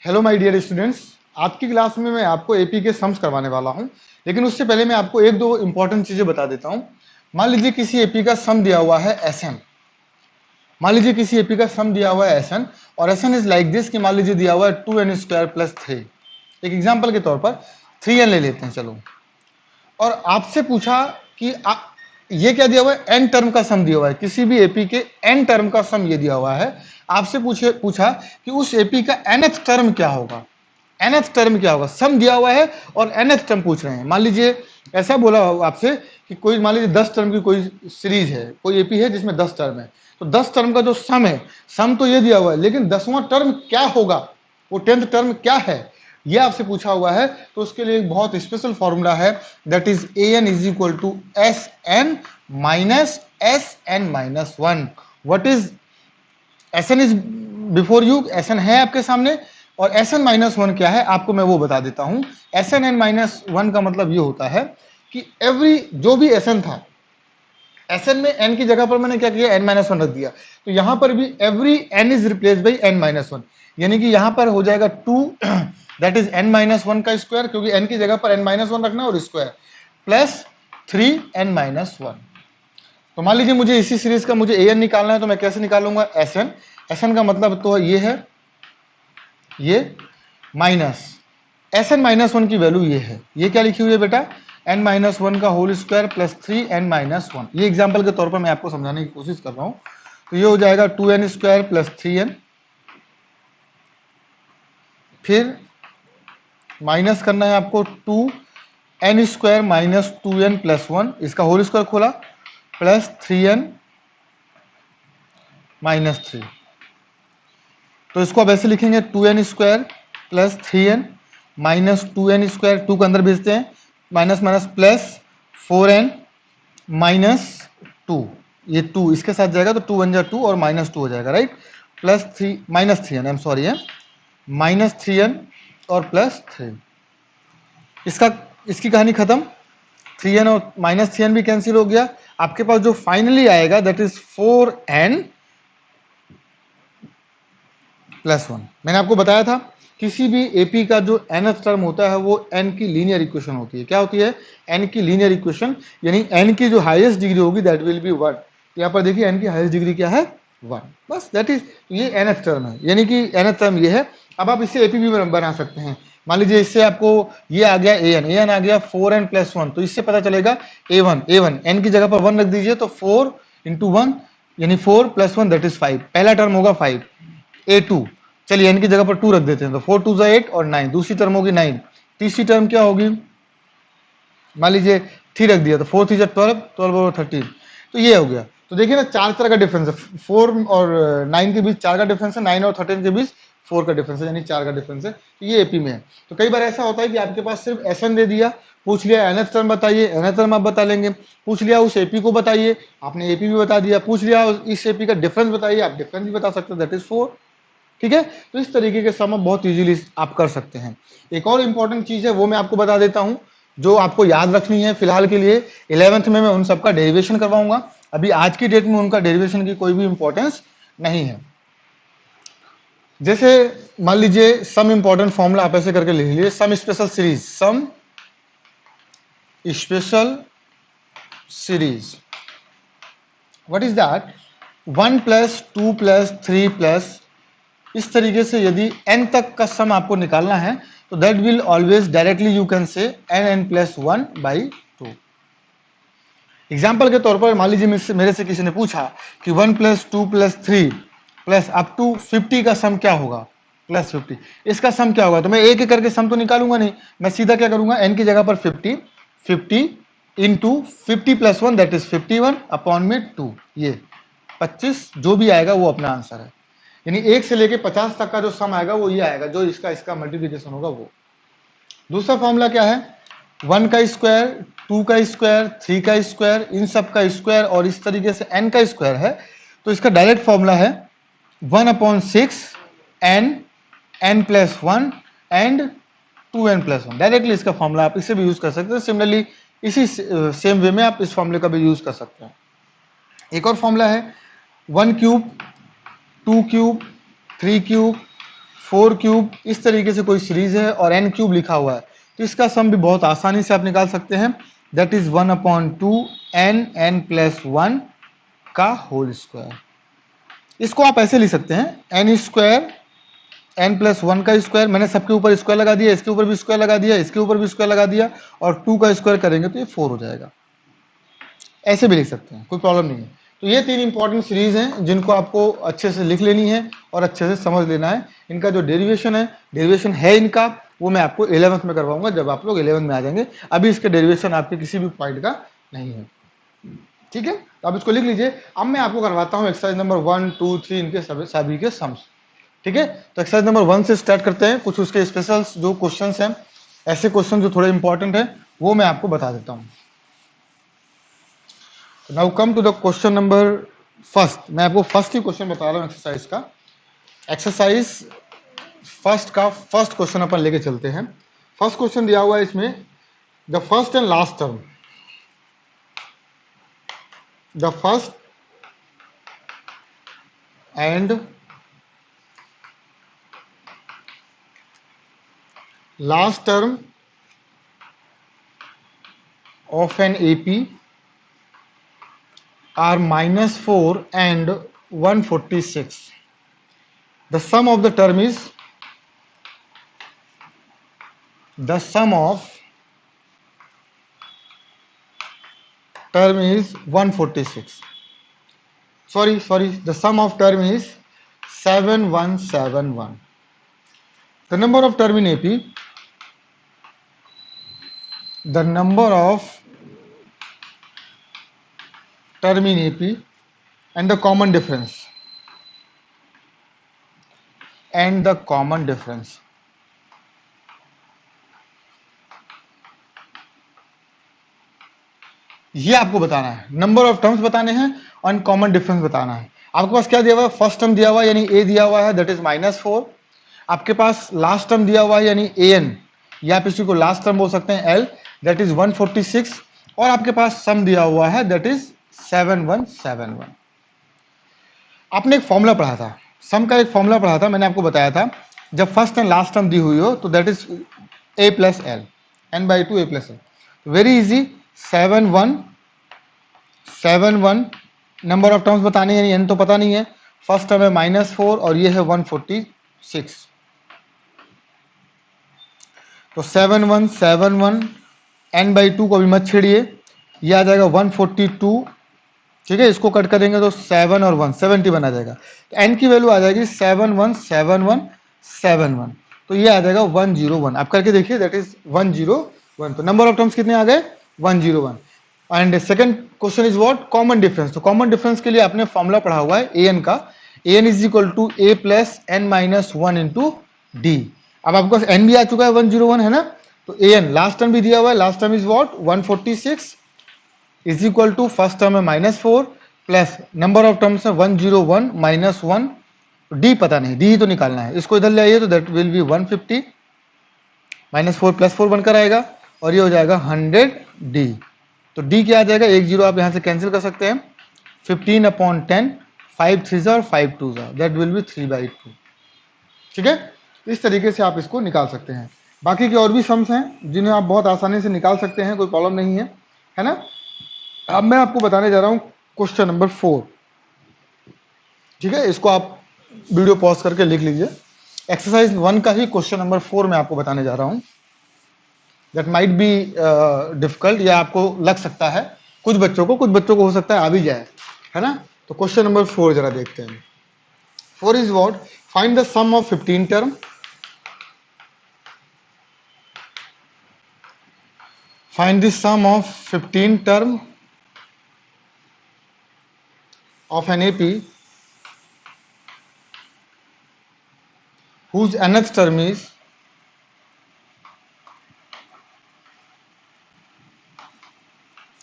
Hello my dear students. आज की class में मैं आपको एपी के सम्स करवाने वाला हूं, लेकिन उससे पहले मैं आपको एक दो इंपॉर्टेंट चीजें बता देता हूं। मान लीजिए किसी एपी का सम दिया हुआ है एसएन। मान लीजिए किसी एपी का सम दिया हुआ है एसएन, और एसएन इज लाइक दिस कि मान लीजिए दिया हुआ है 2n² + 3। एक एग्जाम्पल के तौर पर 3n ले लेते हैं चलो। और आपसे पूछा कि ये क्या दिया हुआ है, एन टर्म का सम दिया हुआ है, किसी भी एपी के एन टर्म का सम ये दिया हुआ है। आपसे पूछा कि उस एपी का nth टर्म क्या होगा, nth टर्म क्या होगा। सम दिया हुआ है और nth टर्म पूछ रहे हैं। मान लीजिए ऐसा बोला आपसे कि कोई मान लीजिए 10 टर्म की कोई सीरीज है, कोई एपी है जिसमें 10 टर्म है, तो 10 टर्म का जो सम है, सम तो ये दिया हुआ है, लेकिन 10वां टर्म क्या होगा, वो 10th टर्म क्या है, ये आपसे पूछा हुआ है। तो उसके लिए एक बहुत स्पेशल फॉर्मूला है, that is an is equal to Sn minus Sn minus 1। What is Sn is before you, Sn है आपके सामने, और Sn माइनस 1 क्या है आपको मैं वो बता देता हूं। Sn माइनस 1 का मतलब ये होता है कि एवरी जो भी Sn था, Sn में n की जगह पर मैंने क्या किया, n माइनस 1 रख दिया, तो यहां पर भी every n is replace by n minus 1, यानी कि यहां पर हो जाएगा 2 दैट इज n माइनस 1 का स्क्वायर, क्योंकि n की जगह पर n माइनस 1 रखना और स्क्वायर, प्लस 3n माइनस 1। तो मान लीजिए मुझे इसी सीरीज का मुझे an निकालना है, तो मैं कैसे निकालूंगा, Sn का मतलब तो ये है, ये माइनस Sn माइनस 1 की वैल्यू ये है, ये क्या लिखी हुई है बेटा, n माइनस 1 का whole square plus 3n minus 1। ये एग्जाम्पल के तौर पर मैं आपको समझाने की कोशिश कर रहा हूं। तो ये हो जाएगा 2n² प्लस 3n, फिर माइनस करना है आपको 2n² माइनस 2n प्लस 1, इसका होल स्क्वायर खोला, प्लस 3n माइनस 3। तो इसको अब ऐसे लिखेंगे 2n² plus 3n minus 2n², 2 को अंदर भेजते हैं, minus minus plus 4n minus 2, ये 2 इसके साथ जाएगा तो 2 1 जा 2 और माइनस 2 हो जाएगा, right, plus 3 minus 3n, I am sorry है, माइनस 3n और प्लस 3। इसकी कहानी खत्म। 3n और माइनस 3n भी कैंसिल हो गया। आपके पास जो फाइनली आएगा दैट इज 4n प्लस 1। मैंने आपको बताया था किसी भी एपी का जो nth टर्म होता है वो n की लीनियर इक्वेशन होती है। क्या होती है, n की लीनियर इक्वेशन, यानी n की जो हाईएस्ट डिग्री होगी दैट विल बी 1। यहाँ पर देखिए n की हाईएस्ट डिग्री क्या है, 1, बस दैट इज, ये nth टर्म है, यानी कि nth टर्म ये है। अब आप इससे एपी भी बना सकते हैं। मान लीजिए इससे आपको ये आ गया an आ गया 4n प्लस 1, तो इससे पता चलेगा a1 n की जगह पर 1 रख दीजिए, तो 4 इंटू 1 यानी 4 प्लस 1 दैट इज 5, पहला टर्म होगा 5। a2, चलिए n की जगह पर 2 रख देते हैं, तो 4 2 8 और 9, दूसरी टर्म होगी 9। तीसरी टर्म क्या होगी, मान लीजिए 3 रख दिया, तो 4 3 12, 12 और 13, तो ये हो गया। तो देखिए ना, 4 तरह का डिफरेंस है, 4 और 9 के बीच 4 का डिफरेंस है, 9 और 13 के बीच 4 का डिफरेंस है, यानी 4 का डिफरेंस है। तो ये एपी में है। तो कई बार ऐसा होता है कि आपके पास सिर्फ Sn दे दिया, पूछ लिया nth टर्म बताइए, nth टर्म आप बता लेंगे, पूछ लिया उस एपी को बताइए, आपने एपी भी बता दिया, पूछ लिया इस एपी का डिफरेंस बताइए, आप डिफरेंस भी बता सकते हो, दैट इज 4। ठीक है, तो इस तरीके के सम बहुत इजीली आप कर सकते हैं। एक और इंपॉर्टेंट चीज है वो मैं आपको बता देता हूं, जो आपको याद रखनी है फिलहाल के लिए। 11th में मैं उन सबका डेरिवेशन करवाऊंगा, अभी आज की डेट में उनका डेरिवेशन की कोई भी इंपॉर्टेंस नहीं है। जैसे मान लीजिए सम इंपॉर्टेंट फॉर्मूला आप ऐसे करके लिख लीजिए, some special series, some special series, what is that, 1 plus 2 plus 3 plus, इस तरीके से यदि n तक का सम आपको निकालना है तो that will always directly you can say n plus 1 by 2। Example के तौर पर मान लीजिए मेरे से किसी ने पूछा कि 1 plus 2 plus 3 plus up to 50 का सम क्या होगा, प्लस 50, इसका सम क्या होगा, तो मैं एक एक करके सम तो निकालूंगा नहीं, मैं सीधा क्या करूंगा, n की जगह पर 50 into 50 plus 1 that is 51 upon में 2, ये 25 जो भी आएगा वो अपना आंसर है। यानी 1 से लेके 50 तक का जो सम आएगा वो ये आएगा, जो इसका मल्टीप्लिकेशन होगा वो। दूसरा फॉर्मूला क्या है, 1 का स्क्वायर, 2 का स्क्वायर, 3 का स्क्वायर, इन सब का स्क्वायर और इस तरीके से n का स्क्वायर है। तो इसका डायरेक्ट फॉर्मूला है 1/6 n plus 1 and 2n plus 1। Directly इसका फॉर्मूला आप इसे भी यूज कर सकते हैं। सिमिलरली इसी सेम वे में आप इस फॉर्मूले का भी यूज कर सकते हैं। एक और फॉर्मूला है 1 क्यूब, 2 क्यूब, 3 क्यूब, 4 क्यूब, इस तरीके से कोई सीरीज है और n क्यूब लिखा हुआ है, तो इसका सम भी बहुत आसानी से आप निकाल सकते हैं, दैट इज 1/2 n प्लस 1 का होल स्क्वायर। इसको आप ऐसे लिख सकते हैं n स्क्वायर n प्लस 1 का स्क्वायर, मैंने सबके ऊपर स्क्वायर लगा दिया, इसके ऊपर भी स्क्वायर लगा दिया, इसके ऊपर भी स्क्वायर लगा दिया, और 2 का स्क्वायर करेंगे तो ये 4 हो जाएगा। ऐसे भी लिख सकते हैं, कोई प्रॉब्लम नहीं है। तो ये 3 इंपॉर्टेंट सीरीज हैं जिनको आपको अच्छे से लिख लेनी है और अच्छे से समझ लेना है। इनका जो डेरिवेशन है इनका, वो मैं आपको 11th में करवाऊंगा जब आप लोग 11th में आ जाएंगे। अभी इसके डेरिवेशन आपके किसी भी पॉइंट का नहीं है, ठीक है। तो आप इसको लिख लीजिए। अब मैं आपको करवाता हूँ एक्सरसाइज नंबर 1, 2, 3 इनके सभी के सम्स, ठीक है। तो एक्सरसाइज नंबर 1 से स्टार्ट करते हैं। कुछ उसके स्पेशल जो क्वेश्चन हैं, ऐसे क्वेश्चन जो थोड़े इंपॉर्टेंट है, वो मैं आपको बता देता हूँ। Now come to the question number first. मैं आपको फर्स्ट ही क्वेश्चन बता रहा हूँ एक्सरसाइज का। एक्सरसाइज फर्स्ट का फर्स्ट क्वेश्चन अपन लेके चलते हैं। फर्स्ट क्वेश्चन दिया हुआ है इसमें, the first and last term, the first and last term of an AP are -4 and 146. The sum of the term is, the sum of term is 146. Sorry, the sum of term is 7171. The number of term in AP, the number of term in AP and the common difference, and the common difference. ये आपको बताना है, number of terms बताने हैं और common difference बताना है। आपके पास क्या दिया हुआ है, फर्स्ट टर्म दिया हुआ है यानी a दिया हुआ है, दैट इज -4। आपके पास लास्ट टर्म दिया हुआ है यानी an, या आप इसी को लास्ट टर्म बोल सकते हैं l, दैट इज 146, और आपके पास सम दिया हुआ है दैट इज 7171। आपने एक फॉर्मूला पढ़ा था, सम का एक फॉर्मूला पढ़ा था, मैंने आपको बताया था जब फर्स्ट एंड लास्ट टर्म दी हुई हो तो that is a plus L, n/2 a plus L. Very easy, 7171 number of terms बताने हैं, यानी n तो पता नहीं है, फर्स्ट टर्म है -4 और ये है 146, तो 7171 n/2 को अभी मत छेड़िए, ये आ जाएगा 142, ठीक है। इसको कट करेंगे तो 7 और 1 71 आ जाएगा, तो n की वैल्यू आ जाएगी 717171, तो ये आ जाएगा 101। आप करके देखिए, दैट इज 101। तो नंबर ऑफ टर्म्स कितने आ गए, 101। And second question is what, common difference. तो कॉमन डिफरेंस के लिए आपने फॉर्मूला पढ़ा हुआ है an का, an is equal to a plus n-1 into D. अब आपके पास n भी आ चुका है 101, है ना। तो an लास्ट टर्म भी दिया हुआ है, last term is what 146 is equal to first term है -4 प्लस नंबर ऑफ टर्म्स है 101 -1, डी पता नहीं, डी तो निकालना है, इसको इधर ले आइए तो दैट विल बी 150, -4 + 4 बनकर आएगा और ये हो जाएगा 100 डी। तो डी क्या आ जाएगा, 1 0 आप यहाँ से कैंसिल कर सकते हैं, 15/10, 5 3 और 5 2, दैट विल बी 3/2, ठीक है। इस तरीके से आप इसको निकाल सकते हैं। बाकी के और भी सम्स हैं जिन्हें आप बहुत आसानी से निकाल सकते हैं, कोई प्रॉब्लम नहीं है, है ना। अब मैं आपको बताने जा रहा हूँ क्वेश्चन नंबर 4, ठीक है। इसको आप वीडियो पॉज करके लिख लीजिए। एक्सरसाइज 1 का ही क्वेश्चन नंबर 4 मैं आपको बताने जा रहा हूँ। दैट माइट बी डिफिकल्ट, या आपको लग सकता है कुछ बच्चों को हो सकता है आ भी जाए, है ना। तो क्वेश्चन नंबर 4 जरा देखते हैं। 4 is what, find the sum of 15 term, find the sum of 15 term of an AP whose nth term is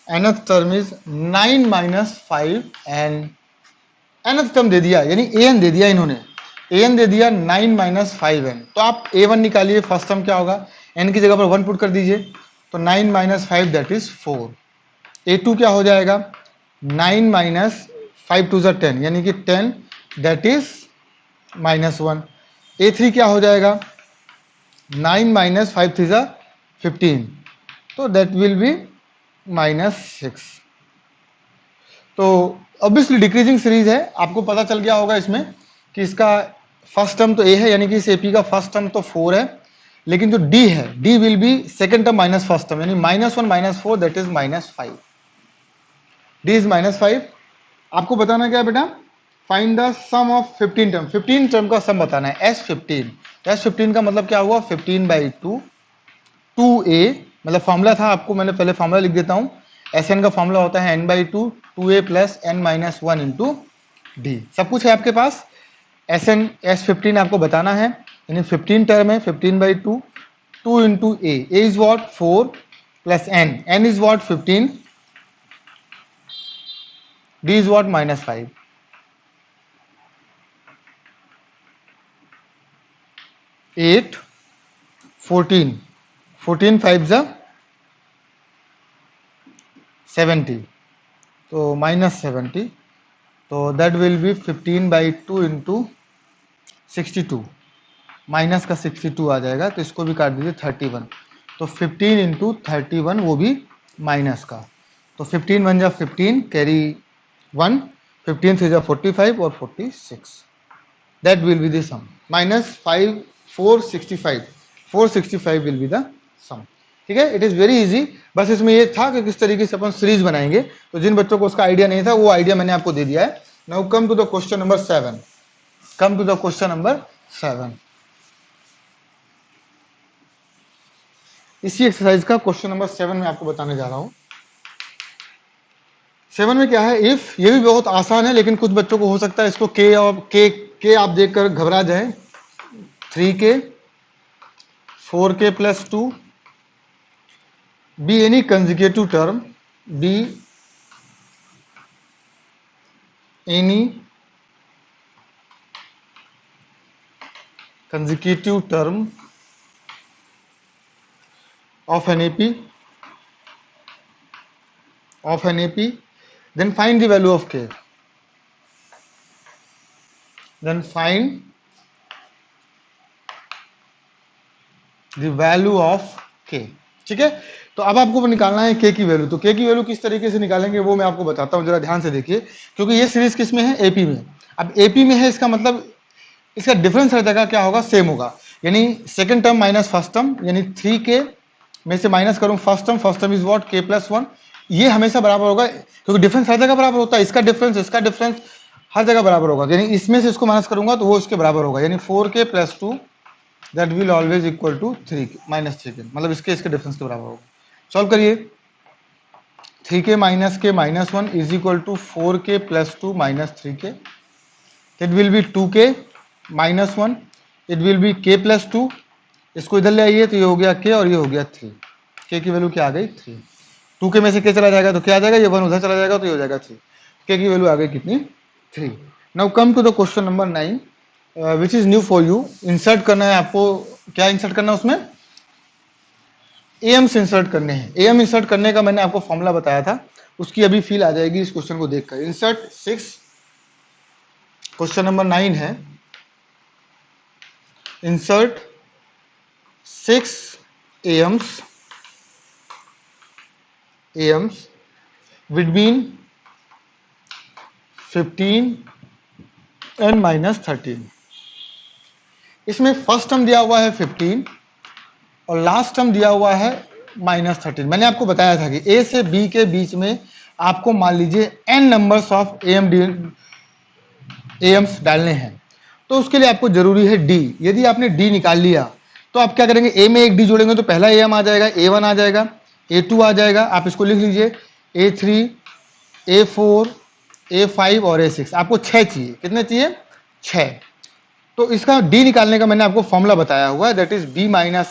nth term is 9 - 5 and nth term दे दिया, यानी an दे दिया, इन्होंने an दे दिया 9 - 5n। तो आप a1 निकालिए, फर्स्ट टर्म क्या होगा, n की जगह पर 1 पुट कर दीजिए, तो 9 - 5 दैट इज 4। a2 क्या हो जाएगा, 9 - 5 2 10, यानी कि 10 दैट इज -1। A3 क्या हो जाएगा, 9 माइनस 5 3 जा 15, तो दैट विल बी -6। तो ऑब्वियसली डिक्रीजिंग सीरीज है, आपको पता चल गया होगा इसमें कि इसका फर्स्ट टर्म तो ए है, यानी कि इस एपी का फर्स्ट टर्म तो 4 है, लेकिन जो डी है, D will be second term minus first term, यानी -1 - 4 दैट इज -5। D is -5। आपको बताना क्या है बेटा, find the sum of 15 term, 15 term का सम बताना है। S15, S15 का मतलब क्या हुआ, 15/2 2a, मतलब फॉर्मूला था, आपको मैंने पहले फॉर्मूला लिख देता हूं। Sn का फॉर्मूला होता है n/2 2a + n - 1 into D. सब कुछ है आपके पास। Sn S15 आपको बताना है, यानी 15 टर्म है, 15/2 2 into a is what 4 plus n is what 15, d is what -5। 8 14 14 5 जा 70, तो -70, तो that will B 15/2 into 62, minus का 62 आ जाएगा, तो इसको भी काट दीजिए 31, तो 15 इंटू 31 वो भी माइनस का, तो 15 1 जा 15 कैरी 1, 15 3 जा 45 और 46, that will be the sum. -5 465, 465 will be the sum. ठीक है, इट इज वेरी इजी। बस इसमें ये था कि किस तरीके से अपन सीरीज बनाएंगे, तो जिन बच्चों को उसका आइडिया नहीं था वो आइडिया मैंने आपको दे दिया है। Now come to the question number 7, come to the question number 7। इसी एक्सरसाइज का क्वेश्चन नंबर 7 में आपको बताने जा रहा हूं। 7 में क्या है, इफ, ये भी बहुत आसान है, लेकिन कुछ बच्चों को हो सकता है इसको के और के आप देखकर घबरा जाए। 3k 4k + 2 be any consecutive term, be any consecutive term of an AP, then find the value of k, then find the value of k। ठीक है, तो अब आपको निकालना है k की वैल्यू। तो k की वैल्यू किस तरीके से निकालेंगे वो मैं आपको बताता हूं, जरा ध्यान से देखिए, क्योंकि ये सीरीज किस में है, एपी में। अब एपी में है, इसका मतलब इसका डिफरेंस हर जगह क्या होगा, सेम होगा, यानी second term minus first term, यानी 3k में से माइनस करूं first term is what k + 1, ये हमेशा बराबर होगा, क्योंकि डिफरेंस हर जगह बराबर होता है, इसका डिफरेंस हर जगह बराबर होगा, यानी इसमें से इसको माइनस करूंगा तो वो इसके बराबर होगा, यानी 4k + 2 that will always equal to 3 -3k, मतलब इसके डिफरेंस के बराबर होगा। सॉल्व करिए, 3k - k - 1 is equal to 4k + 2 - 3k, it will be 2k - 1, it will be k + 2, इसको इधर ले आइए तो ये हो गया k और ये हो गया 3, k की वैल्यू क्या आ गई 3, 2k में से k चला जाएगा तो क्या आ जाएगा, ये 1 उधर चला जाएगा तो ये हो जाएगा 3, k की वैल्यू आ गई कितनी 3। Now come to the question number 9 which is new for you. Insert करना है आपको, क्या इंसर्ट करना है उसमें, एम्स इंसर्ट करने हैं। एम इंसर्ट करने का मैंने आपको फॉर्मूला बताया था, उसकी अभी फील आ जाएगी इस क्वेश्चन को देखकर। इंसर्ट 6, क्वेश्चन नंबर 9 है, इंसर्ट 6 एम्स between 15 and -13। इसमें फर्स्ट टर्म दिया हुआ है 15 और लास्ट टर्म दिया हुआ है -13। मैंने आपको बताया था कि ए से बी के बीच में आपको मान लीजिए n नंबर्स ऑफ एम्स डालने हैं, तो उसके लिए आपको जरूरी है डी। यदि आपने डी निकाल लिया तो आप क्या करेंगे, ए में एक डी जोड़ेंगे तो पहला एम आ जाएगा, A1 आ जाएगा, A2 आ जाएगा, आप इसको लिख लीजिए, A3 A4 A5 और A6। आपको 6 चाहिए, कितने चाहिए 6। तो इसका डी निकालने का मैंने आपको फॉर्मूला बताया हुआ है, दैट इज b - a में n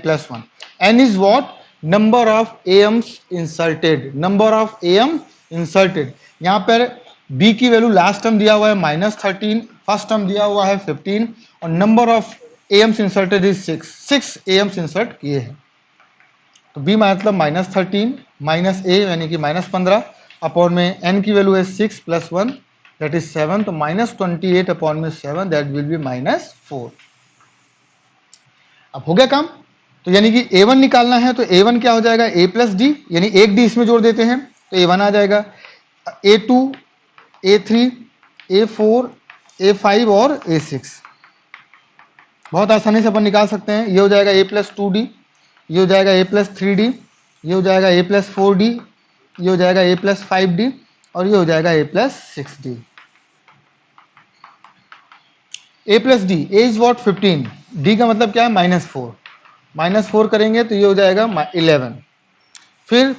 + 1। n is what, number of AMs inserted, number of AM inserted. यहां पर b की वैल्यू लास्ट टर्म दिया हुआ है -13, फर्स्ट टर्म दिया हुआ है 15 और number of AMs inserted is 6 AIIMS insert किए हैं। तो b मतलब -13 - a यानी कि -15 अपॉन में n की वैल्यू है 6 + 1 दैट इज 7, तो -28 अपॉन में 7 दैट विल बी -4। अब हो गया काम। तो यानी कि a1 निकालना है, तो a1 क्या हो जाएगा, a प्लस डी, यानी एक डी इसमें जोड़ देते हैं तो a1 आ जाएगा, a2, a3, a4, a5 और a6। बहुत आसानी से अपन निकाल सकते हैं। ये हो जाएगा a प्लस 2d, ये हो जाएगा a प्लस 3d, ये हो जाएगा a प्लस 4d, ये हो जाएगा a प्लस 5d और ये हो जाएगा a plus 6d। a plus D, a is what 15, d का मतलब क्या है -4, -4 करेंगे तो ये हो जाएगा 11। फिर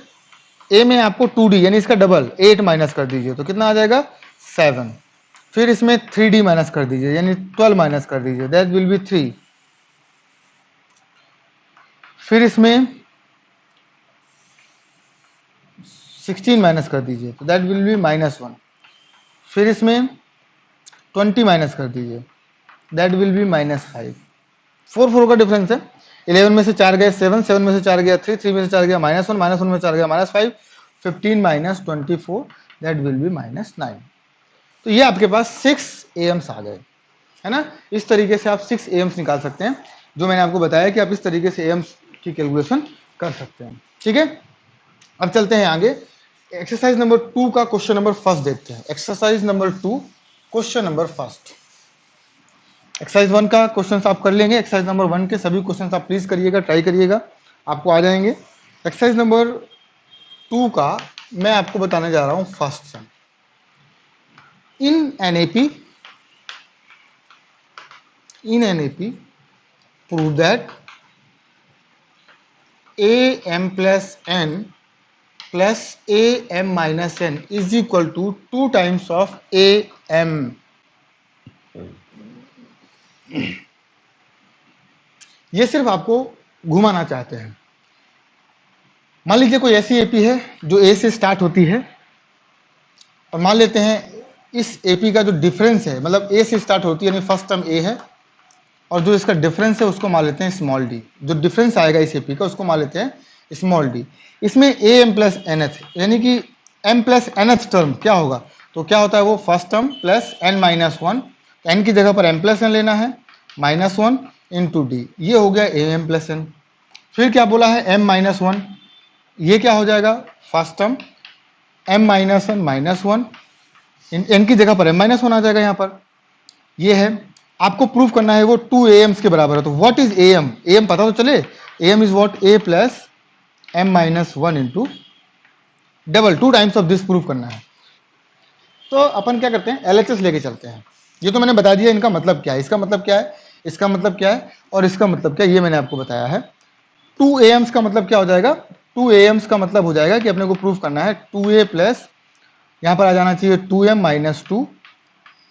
a में आपको 2d यानी इसका डबल 8 माइनस कर दीजिए तो कितना आ जाएगा 7। फिर इसमें 3d माइनस कर दीजिए यानी 12 माइनस कर दीजिए दैट विल बी 3। फिर इसमें 16 माइनस कर दीजिए तो दैट विल बी -1। फिर इसमें 20 माइनस कर दीजिए दैट विल बी -5। 4 का डिफरेंस है। 11 में से 4 गए 7, 7 में से 4 गया 3, 3 में से 4 गया -1, -1 में 4 गया -5, 15 माइनस 24 दैट विल बी -9। तो ये आपके पास 6 AMs आ गए, है ना। इस तरीके से आप 6 AMs निकाल सकते हैं, जो मैंने आपको बताया कि आप इस तरीके से AMs की कैलकुलेशन कर सकते हैं, ठीक है। अब चलते हैं आगे, एक्सरसाइज नंबर 2 का क्वेश्चन नंबर फर्स्ट देखते हैं। Exercise number 2 question number first. Exercise 1 का क्वेश्चन आप कर लेंगे, एक्सरसाइज नंबर 1 के सभी क्वेश्चन आप प्लीज करिएगा, ट्राई करिएगा, आपको आ जाएंगे। एक्सरसाइज नंबर 2 का मैं आपको बताने जा रहा हूं first sum. In an AP, prove that AM plus n plus AM minus n is equal to 2 times of AM. ये सिर्फ आपको घुमाना चाहते हैं। मान लीजिए कोई ऐसी एपी है जो ए से स्टार्ट होती है, और मान लेते हैं इस एपी का जो डिफरेंस है, मतलब ए से स्टार्ट होती है यानी फर्स्ट टर्म ए है, और जो इसका डिफरेंस है उसको मान लेते हैं स्मॉल डी। जो डिफरेंस आएगा इस एपी का उसको मान लेते हैं स्मॉल डी। इसमें A M plus nth, यानी कि M plus nth term क्या होगा, तो क्या होता है वो first term plus N minus one, N की जगह पर एम प्लस एन लेना है, -1 इंटू डी, ये हो गया ए एम प्लस एन। फिर क्या बोला है m-1, ये क्या हो जाएगा फर्स्ट टर्म m-1 n की जगह पर m-1 आ जाएगा यहाँ पर। ये है, आपको प्रूव करना है वो 2 AMs के बराबर है। तो व्हाट इज AM? AM पता तो चले, AM is what a plus m-1 into double 2 times of this prove करना है। तो अपन क्या करते हैं LHS लेके चलते हैं। ये तो मैंने बता दिया इनका मतलब क्या है, इसका मतलब क्या है, इसका मतलब क्या है और इसका मतलब क्या है, ये मैंने आपको बताया है। 2 AMs का मतलब क्या हो जाएगा, 2 AMs का मतलब हो जाएगा कि अपने को प्रूव करना है 2a प्लस, यहाँ पर आ जाना चाहिए 2m माइनस 2,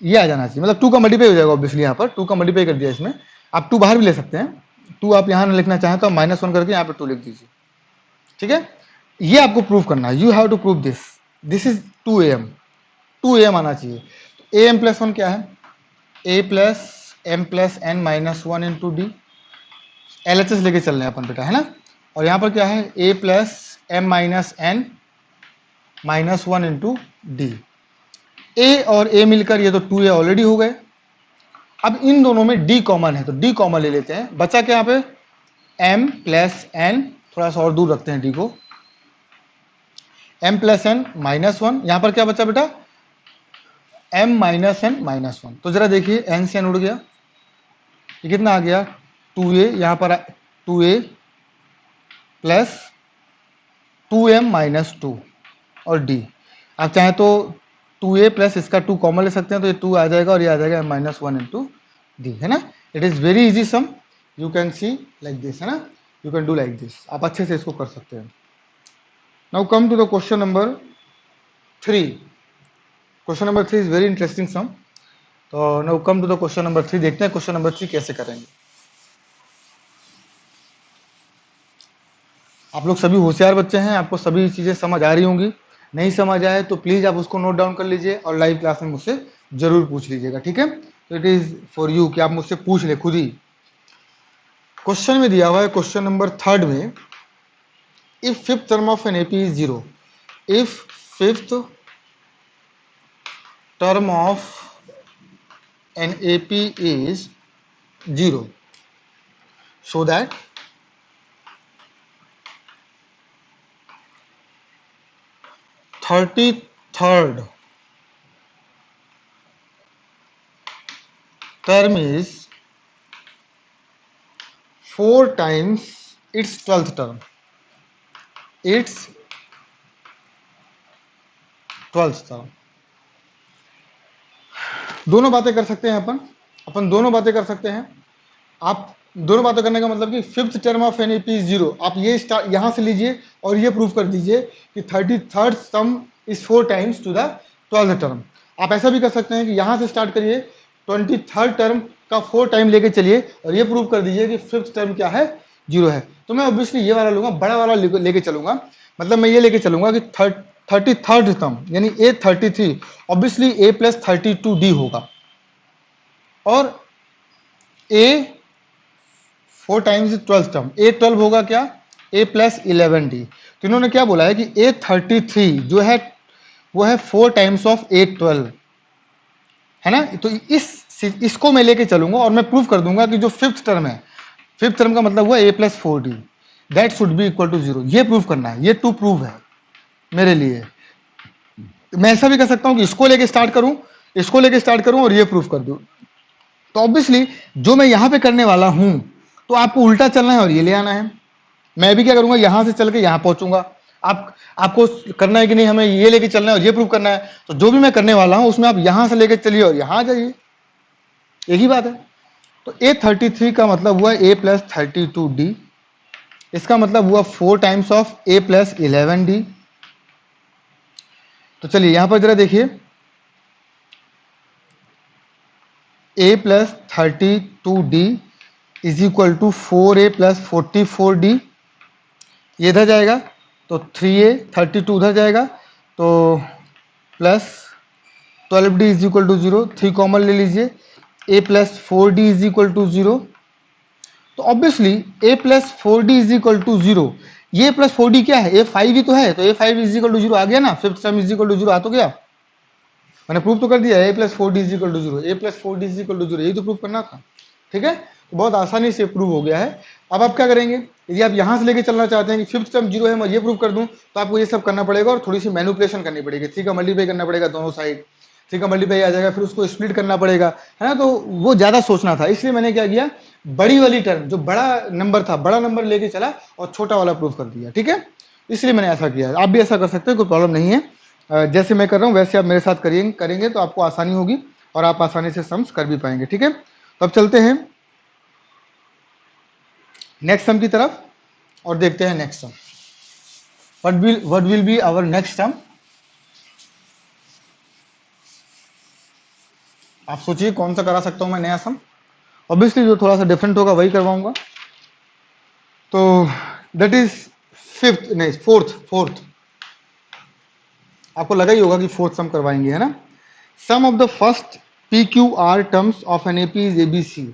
ये आ जाना चाहिए, मतलब 2 का मल्टीप्लाई हो जाएगा ऑब्वियसली, यहाँ पर 2 का मल्टीप्लाई कर दिया इसमें। आप 2 बाहर भी ले सकते हैं, 2 आप यहाँ लिखना चाहें तो -1 करके यहाँ पर 2 लिख दीजिए, ठीक है। ये आपको प्रूव करना है, you have to prove this, this is 2am, 2am आना चाहिए। तो am प्लस 1 क्या है, a plus m plus n minus 1 into D, LHS लेके चल रहे हैं अपन बेटा, है ना। और यहाँ पर क्या है a plus m minus n minus 1 into D, a और a मिलकर ये तो 2a ऑलरेडी हो गए। अब इन दोनों में d कॉमन है तो d कॉमन ले लेते हैं, बचा क्या यहाँ पे m प्लस n, थोड़ा सा और दूर रखते हैं d को, m प्लस n माइनस 1, यहाँ पर क्या बचा बेटा m माइनस n माइनस 1। तो जरा देखिए n से n उड़ गया, ये कितना आ गया 2a, यहाँ पर 2a प्लस 2m माइनस 2 और d। आप चाहें तो 2a प्लस इसका 2 कॉमन ले सकते हैं तो ये 2 आ जाएगा और ये आ जाएगा -1 इंटू डी, है ना। It is very easy sum, you can see like this, है ना, you can do like this, आप अच्छे से इसको कर सकते हैं। Now come to the question number 3। Question number 3 is very interesting sum. तो now come to the question number 3, देखते हैं क्वेश्चन नंबर 3 कैसे करेंगे। आप लोग सभी होशियार बच्चे हैं, आपको सभी चीजें समझ आ रही होंगी, नहीं समझ आए तो प्लीज आप उसको नोट डाउन कर लीजिए और लाइव क्लास में मुझसे जरूर पूछ लीजिएगा, ठीक है। तो इट इज फॉर यू कि आप मुझसे पूछ ले खुद ही। क्वेश्चन में दिया हुआ है क्वेश्चन नंबर 3 में, if fifth term of an AP is 0, if fifth term of an AP is 0, so that third term is 4 times its 12th term. Its 12th term. दोनों बातें कर सकते हैं अपन दोनों बातें कर सकते हैं। आप दोनों बातें करने का मतलब कि fifth term of an AP is 0, आप ये यहां से लीजिए और ये प्रूव कर दीजिए कि 33rd term is 4 times to the 12th term. आप ऐसा भी कर सकते हैं कि यहां से स्टार्ट करिए, 23rd टर्म का 4 टाइम लेके चलिए और ये प्रूव कर दीजिए कि फिफ्थ टर्म क्या है, 0 है। तो मैं ऑब्वियसली ये वाला लूंगा, बड़ा वाला लेके चलूंगा, मतलब मैं ये लेके चलूंगा कि 33rd टर्म यानी A33 obviously A plus 32D होगा, और A 4 times 12th term A12 होगा क्या, A प्लस 11D। तो इन्होंने क्या बोला है कि A33 जो है वो है 4 टाइम्स ऑफ A12, है ना। तो इसको मैं लेके चलूंगा और मैं प्रूव कर दूंगा कि जो फिफ्थ टर्म है, फिफ्थ टर्म का मतलब हुआ A plus 4D, that should be equal to 0। ये प्रूव करना है, ये टू प्रूव है मेरे लिए। मैं ऐसा भी कर सकता हूं कि इसको लेके स्टार्ट करूं और ये प्रूफ कर दूं। तो ऑब्वियसली जो मैं यहां पे करने वाला हूं, तो आपको उल्टा चलना है और ये ले आना है। मैं भी क्या करूंगा, यहां से चल के यहां पहुंचूंगा। आपको करना है कि नहीं, हमें ये लेके चलना है और ये प्रूव करना है। तो जो भी मैं करने वाला हूं उसमें आप यहां से लेके चलिए और यहां आ जाइए, यही बात है। तो A33 का मतलब हुआ A प्लस 32D, इसका मतलब हुआ 4 times of A plus 11D। तो चलिए यहां पर जरा देखिए, A plus 32D is equal to 4A plus 44D। ये इधर जाएगा तो 3A 32 उधर जाएगा तो plus 12D is equal to 0, 3 common ले लीजिए, A plus 4D is equal to 0। तो obviously A plus 4D is equal to 0, ये प्लस 4D क्या है, A5 ही तो है, तो A5 इज इक्वल टू 0 आ गया ना, fifth term is equal to 0 आ तो गया। मैंने प्रूफ तो कर दिया, A plus 4D is equal to 0, A plus 4D is equal to 0, यही तो प्रूफ करना था, ठीक है। तो बहुत आसानी से प्रूव हो गया है। अब आप क्या करेंगे, यदि आप यहां से लेके चलना चाहते हैं कि फिफ्थ टर्म 0 है, मैं ये प्रूव कर दूं, तो आपको ये सब करना पड़ेगा और थोड़ी सी मैनिपुलेशन करनी पड़ेगी। 3 का मल्टीप्लाई करना पड़ेगा दोनों साइड, 3 का मल्टीप्लाई आ जाएगा, फिर उसको स्प्लिट करना पड़ेगा, है ना। तो वो ज्यादा सोचना था, इसलिए मैंने क्या किया, बड़ी वाली टर्म जो बड़ा नंबर था, बड़ा नंबर लेके चला और छोटा वाला प्रूफ कर दिया, ठीक है। इसलिए मैंने ऐसा किया। आप भी ऐसा कर सकते हैं, कोई प्रॉब्लम नहीं है। जैसे मैं कर रहा हूँ वैसे आप मेरे साथ करेंगे तो आपको आसानी होगी और आप आसानी से सम्स कर भी पाएंगे, ठीक है। तो अब चलते हैं नेक्स्ट सम की तरफ और देखते हैं next sum. What will be our next sum. आप सोचिए कौन सा करा सकता हूं मैं नया सम। ऑब्वियसली जो थोड़ा सा डिफरेंट होगा वही करवाऊंगा। तो दैट इज फिफ्थ, नहीं फोर्थ। आपको लगा ही होगा कि फोर्थ सम करवाएंगे, है ना। Sum of the first PQR terms of an AP is ABC।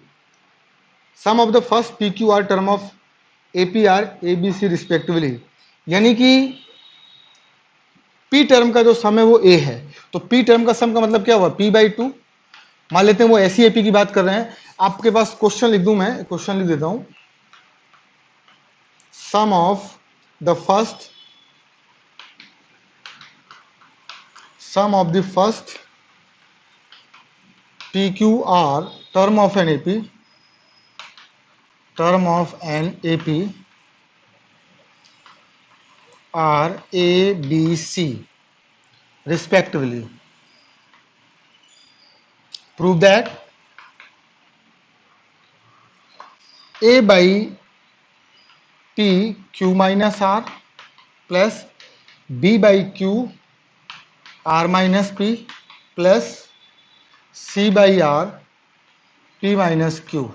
Sum of the first PQR term of APR ABC respectively, यानी कि P टर्म का जो सम है वो A है, तो P टर्म का सम का मतलब क्या हुआ, P/2। मान लेते हैं वो ऐसी AP की बात कर रहे हैं। आपके पास क्वेश्चन लिख दूं, मैं क्वेश्चन लिख देता हूं, sum of the first PQR term of an AP are ABC respectively. Prove that A by P Q minus R plus B by Q R minus P plus C by R P minus Q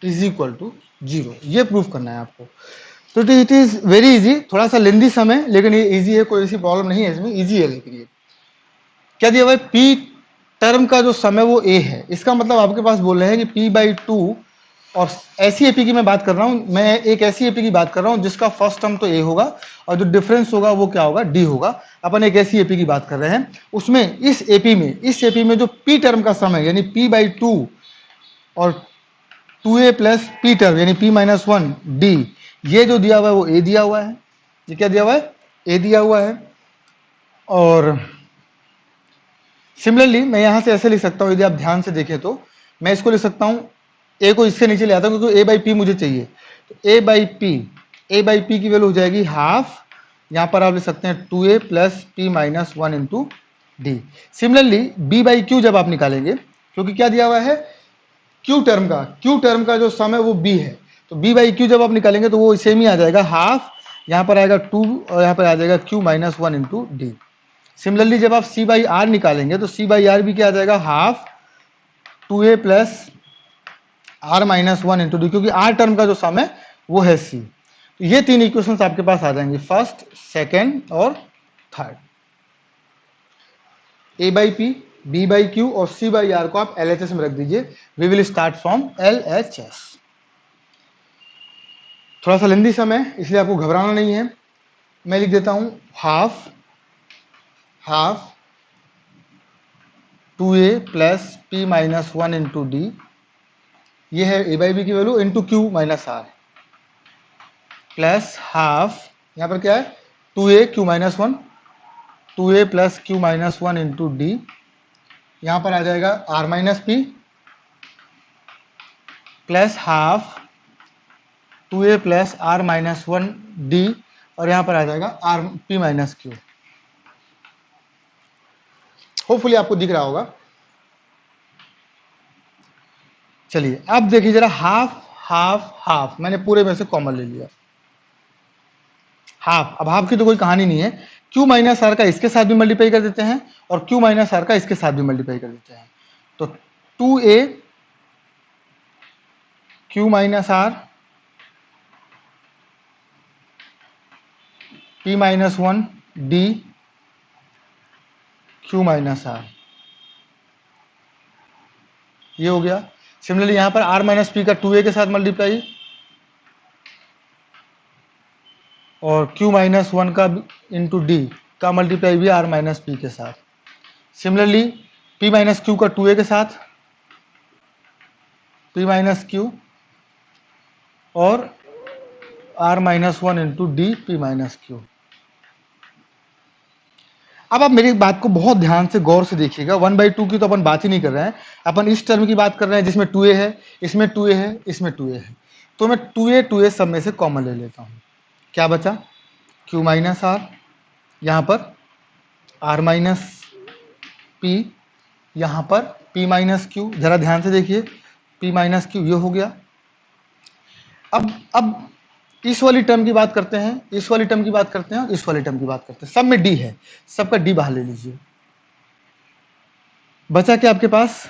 is equal to 0। ये proof करना है आपको। तो it is very easy, थोड़ा सा लेंदी सम है लेकिन ये इजी है, कोई ऐसी प्रॉब्लम नहीं है इसमें, इजी है। लेकिन ये क्या दिया हुआ है, P टर्म का जो सम है वो A है, इसका मतलब आपके पास बोल रहे हैं कि P/2 और ऐसी एपी की मैं बात कर रहा हूं, मैं एक ऐसी एपी की बात कर रहा हूं जिसका फर्स्ट टर्म तो ए होगा और जो डिफरेंस होगा वो क्या होगा, डी होगा। अपन एक ऐसी एपी की बात कर रहे हैं, उसमें इस एपी में जो पी टर्म का सम है यानी p/2 और 2a प्लस पी टर्म यानी p-1 डी, ये जो दिया हुआ है वो ए दिया हुआ है। ये क्या दिया हुआ है, ए दिया हुआ है। और सिमिलरली मैं यहां से ऐसे लिख सकता हूं, यदि आप ध्यान से देखें तो मैं इसको लिख सकता हूं, ए को इससे नीचे ले आता हूं क्योंकि a/p मुझे चाहिए। तो a/p की वैल्यू हो जाएगी हाफ, यहां पर आप लिख सकते हैं 2a plus p-1 into D. Similarly b/q जब आप निकालेंगे, क्योंकि क्या दिया हुआ है, q टर्म का जो सम है वो b है, तो b/q जब आप निकालेंगे तो वो सेम ही आ जाएगा, हाफ यहां पर आएगा 2 और यहां पर आ जाएगा q-1 इंटू डी। सिमिलरली जब आप c/r निकालेंगे तो c/r भी क्या आ जाएगा, half 2a plus r-1 into D, क्योंकि r टर्म का जो सम है वो है c। तो ये तीन इक्वेशंस आपके पास आ जाएंगे, फर्स्ट, सेकेंड और थर्ड। a/p, b/q और c/r को आप LHS में रख दीजिए। We will start from LHS। थोड़ा सा लेंदी समय इसलिए आपको घबराना नहीं है, मैं लिख देता हूं half 2a plus p-1 into D, ये है a/b की value into q-r plus half, यहां पर क्या है 2a q-1, 2a plus q-1 into D, यहां पर आ जाएगा r-p plus half 2a plus r-1 D, और यहां पर आ जाएगा p-q। होपफुली आपको दिख रहा होगा। चलिए अब देखिए जरा, हाफ हाफ हाफ मैंने पूरे में से कॉमन ले लिया, हाफ। अब हाफ की तो कोई कहानी नहीं है, q-r का इसके साथ भी मल्टीप्लाई कर देते हैं और q-r का इसके साथ भी मल्टीप्लाई कर देते हैं। तो 2a q-r p-1 d q-r, ये हो गया। सिमिलरली यहां पर r-p का 2a के साथ मल्टीप्लाई और q-1 का इंटू डी का मल्टीप्लाई भी r-p के साथ। सिमिलरली p-q का 2a के साथ p-q और r-1 इंटू डी p-q। अब आप मेरी बात को बहुत ध्यान से गौर से देखिएगा, 1/2 की तो अपन बात ही नहीं कर रहे हैं, अपन इस टर्म की बात कर रहे हैं जिसमें 2a है, इसमें 2a है, इसमें 2a है। तो मैं 2a सब में से कॉमन ले लेता हूं, क्या बचा q-r, यहां पर r-p, यहां पर p-q, जरा ध्यान से देखिए p-q, ये हो गया। अब इस वाली टर्म की बात करते हैं, इस वाली टर्म की बात करते हैं और इस वाली टर्म की बात करते हैं। सब में डी है, सबका डी बाहर ले लीजिए। बचा क्या आपके पास,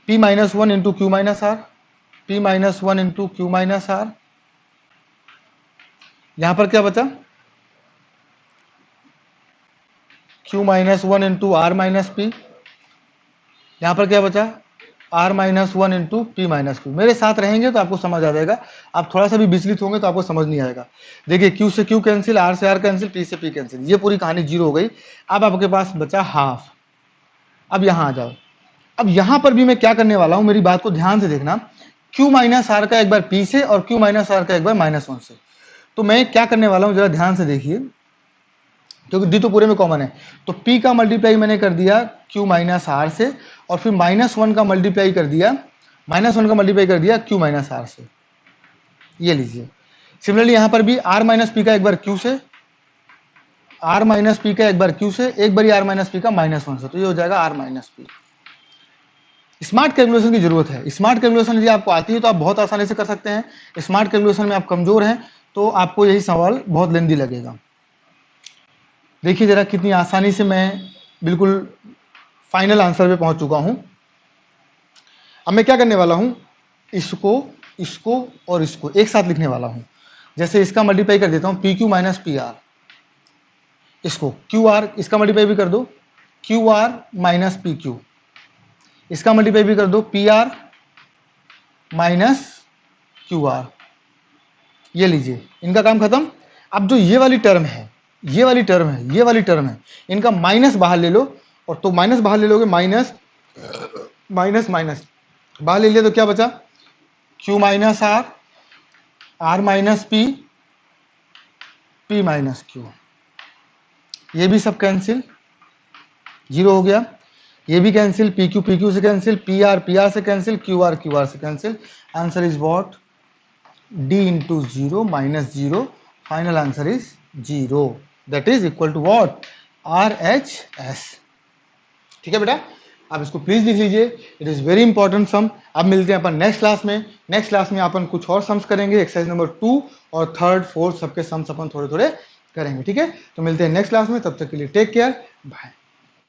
p-1 into q-r, p-1 into q-r, यहां पर क्या बचा q-1 इंटू r-p, यहां पर क्या बचा r-1 इंटू p-q। मेरे साथ रहेंगे तो आपको समझ आ जाएगा, आप थोड़ा सा भी विचलित होंगे तो आपको समझ नहीं आएगा। देखिए q से q कैंसिल, r से r कैंसिल, p से p कैंसिल, ये पूरी कहानी जीरो हो गई। अब आपके पास बचा हाफ। अब यहां आ जाओ, अब यहां पर भी मैं क्या करने वाला हूं, मेरी बात को ध्यान से देखना, q-r का एक बार p से और q-r का एक बार -1 से। तो मैं क्या करने वाला हूं, जरा ध्यान से देखिए, क्योंकि डी तो पूरे में कॉमन है। तो p का मल्टीप्लाई मैंने कर दिया q-r से और फिर -1 का मल्टीप्लाई कर दिया, q-r से, ये लीजिए। सिमिलरली यहां पर भी r-p का एक बार q से, r-p का एक बार q से, एक बार r-p का -1 से, तो ये हो जाएगा r-p। स्मार्ट कैलकुलेशन की जरूरत है। स्मार्ट कैलकुलेशन यदि आपको आती है तो आप बहुत आसानी से कर सकते हैं, स्मार्ट कैलकुलेशन में आप कमजोर हैं तो आपको यही सवाल बहुत लेंदी लगेगा। देखिए जरा कितनी आसानी से मैं बिल्कुल फाइनल आंसर पे पहुंच चुका हूं। अब मैं क्या करने वाला हूं, इसको इसको और इसको एक साथ लिखने वाला हूं। जैसे इसका मल्टीप्लाई कर देता हूं pq माइनस pr, इसको qr, इसका मल्टीप्लाई भी कर दो qr माइनस pq, इसका मल्टीप्लाई भी कर दो pr माइनस क्यू आर। ये लीजिए, इनका काम खत्म। अब जो ये वाली टर्म है, ये वाली टर्म है, ये वाली टर्म है, इनका माइनस बाहर ले लो। और तो माइनस बाहर ले लोगे, माइनस माइनस माइनस बाहर ले लिया तो क्या बचा, Q minus R, R minus P, P minus Q. ये भी सब कैंसिल, जीरो हो गया। ये भी कैंसिल, पी क्यू से कैंसिल, पी आर से कैंसिल, क्यू आर से cancel. Answer is what, D into zero minus zero, final answer is zero, that is equal to what, R H S. ठीक है बेटा, आप इसको प्लीज लिख लीजिए, it is very important sum. अब मिलते हैं अपन नेक्स्ट क्लास में। नेक्स्ट क्लास में अपन कुछ और सम्स करेंगे, एक्सरसाइज नंबर 2 और 3rd 4th सबके सम्स अपन थोड़े थोड़े करेंगे। ठीक है, तो मिलते हैं नेक्स्ट क्लास में, तब तक के लिए टेक केयर, बाय।